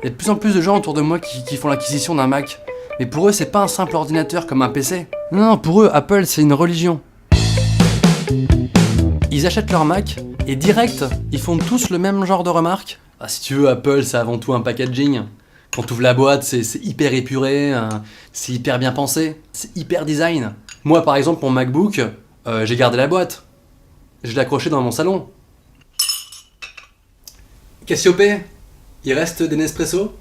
Il y a de plus en plus de gens autour de moi qui font l'acquisition d'un Mac. Mais pour eux, c'est pas un simple ordinateur comme un PC. Non, pour eux, Apple, c'est une religion. Ils achètent leur Mac et direct, ils font tous le même genre de remarques. Ah, si tu veux, Apple, c'est avant tout un packaging. Quand tu ouvres la boîte, c'est hyper épuré, c'est hyper bien pensé, c'est hyper design. Moi, par exemple, mon MacBook, j'ai gardé la boîte. Je l'ai accroché dans mon salon. Cassiopée, il reste des Nespresso?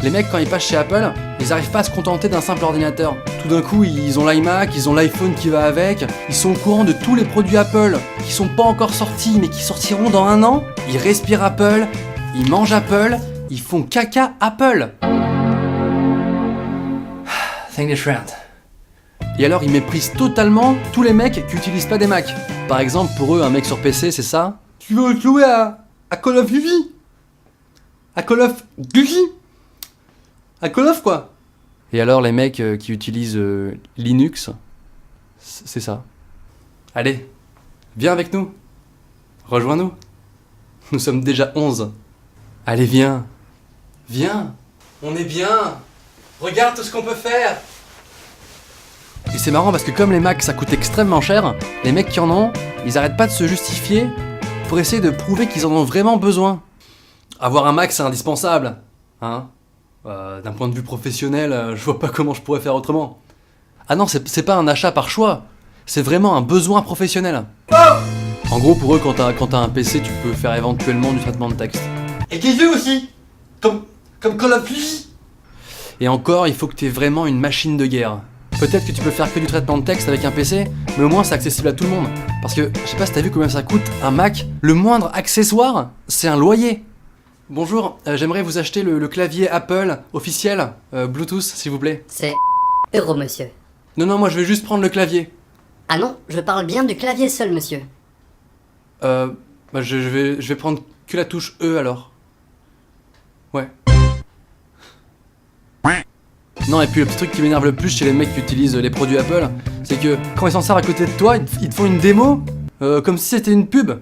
Les mecs, quand ils passent chez Apple, ils arrivent pas à se contenter d'un simple ordinateur. Tout d'un coup, ils ont l'iMac, ils ont l'iPhone qui va avec, ils sont au courant de tous les produits Apple qui sont pas encore sortis mais qui sortiront dans 1 an. Ils respirent Apple, ils mangent Apple, ils font caca Apple. Think different. Et alors, ils méprisent totalement tous les mecs qui utilisent pas des Mac. Par exemple, pour eux, un mec sur PC, c'est ça. Tu veux jouer à Call of Duty? À Call of Duty? À Call of quoi? Et alors les mecs qui utilisent Linux, c'est ça. Allez, viens avec nous. Rejoins-nous. Nous sommes déjà 11. Allez, viens. Viens. On est bien. Regarde tout ce qu'on peut faire. Et c'est marrant parce que comme les Macs ça coûte extrêmement cher, les mecs qui en ont, ils arrêtent pas de se justifier pour essayer de prouver qu'ils en ont vraiment besoin. Avoir un Mac c'est indispensable, hein. D'un point de vue professionnel, je vois pas comment je pourrais faire autrement. Ah non, c'est pas un achat par choix, c'est vraiment un besoin professionnel. En gros, pour eux, quand t'as un PC, tu peux faire éventuellement du traitement de texte. Et des jeux aussi, comme Call of Duty. Et encore, il faut que t'aies vraiment une machine de guerre. Peut-être que tu peux faire que du traitement de texte avec un PC, mais au moins c'est accessible à tout le monde. Parce que, je sais pas si t'as vu combien ça coûte, un Mac, le moindre accessoire, c'est un loyer. Bonjour, j'aimerais vous acheter le clavier Apple officiel, Bluetooth s'il vous plaît. C'est euro, monsieur. Non, moi je vais juste prendre le clavier. Ah non, je parle bien du clavier seul, monsieur. Je vais prendre que la touche E alors. Ouais. Non, et puis le petit truc qui m'énerve le plus chez les mecs qui utilisent les produits Apple, c'est que quand ils s'en servent à côté de toi, ils te font une démo, comme si c'était une pub.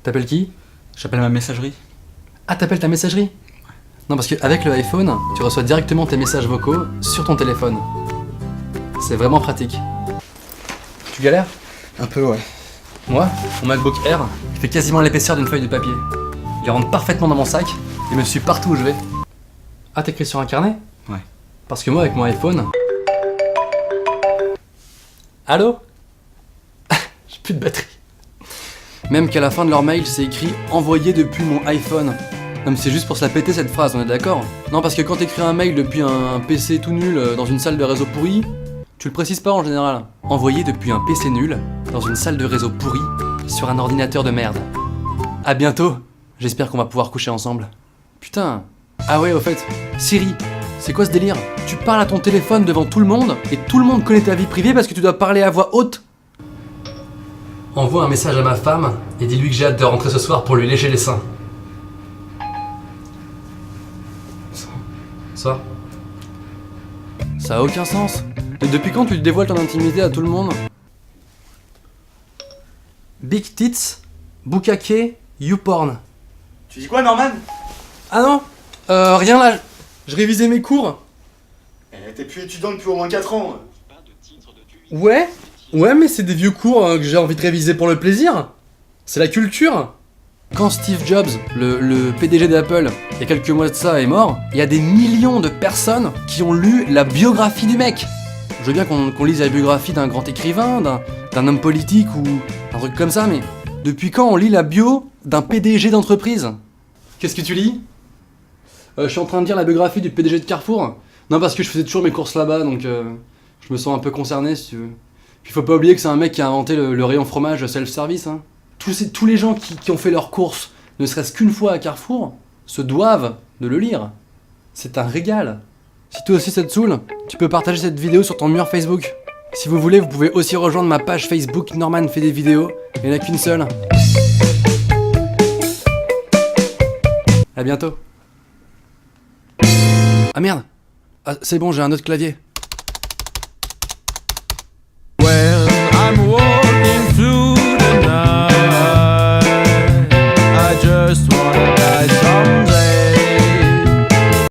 T'appelles qui? J'appelle ma messagerie. Ah, t'appelles ta messagerie? Non, parce qu'avec le iPhone, tu reçois directement tes messages vocaux sur ton téléphone. C'est vraiment pratique. Tu galères? Un peu, ouais. Moi, mon MacBook Air, il fait quasiment l'épaisseur d'une feuille de papier. Il rentre parfaitement dans mon sac et me suit partout où je vais. Ah, t'écris sur un carnet? Ouais. Parce que moi, avec mon iPhone... Allô? J'ai plus de batterie. Même qu'à la fin de leur mail, c'est écrit « Envoyé depuis mon iPhone ». Non mais c'est juste pour se la péter cette phrase, on est d'accord? Non, parce que quand t'écris un mail depuis un PC tout nul dans une salle de réseau pourri, tu le précises pas en général. Envoyé depuis un PC nul dans une salle de réseau pourri sur un ordinateur de merde. À bientôt. J'espère qu'on va pouvoir coucher ensemble. Putain. Ah ouais, au fait, Siri, c'est quoi ce délire? Tu parles à ton téléphone devant tout le monde et tout le monde connaît ta vie privée parce que tu dois parler à voix haute? Envoie un message à ma femme et dis-lui que j'ai hâte de rentrer ce soir pour lui lécher les seins. Ça a aucun sens. Et depuis quand tu dévoiles ton intimité à tout le monde? Big tits, bukake, youporn. Tu dis quoi, Norman? Ah non, rien là. Je révisais mes cours. T'es plus étudiant depuis au moins 4 ans. Ouais, mais c'est des vieux cours que j'ai envie de réviser pour le plaisir. C'est la culture. Quand Steve Jobs, le PDG d'Apple, il y a quelques mois de ça, est mort, il y a des millions de personnes qui ont lu la biographie du mec. Je veux bien qu'on lise la biographie d'un grand écrivain, d'un homme politique ou un truc comme ça, mais depuis quand on lit la bio d'un PDG d'entreprise? Qu'est-ce que tu lis? Je suis en train de lire la biographie du PDG de Carrefour. Non, parce que je faisais toujours mes courses là-bas, donc je me sens un peu concerné, si tu veux. Puis faut pas oublier que c'est un mec qui a inventé le rayon fromage self-service, hein. Tous les gens qui ont fait leurs courses, ne serait-ce qu'une fois à Carrefour, se doivent de le lire. C'est un régal. Si toi aussi ça te saoule, tu peux partager cette vidéo sur ton mur Facebook. Si vous voulez, vous pouvez aussi rejoindre ma page Facebook Norman fait des vidéos. Il n'y en a qu'une seule. À bientôt. Ah merde. Ah, c'est bon, j'ai un autre clavier.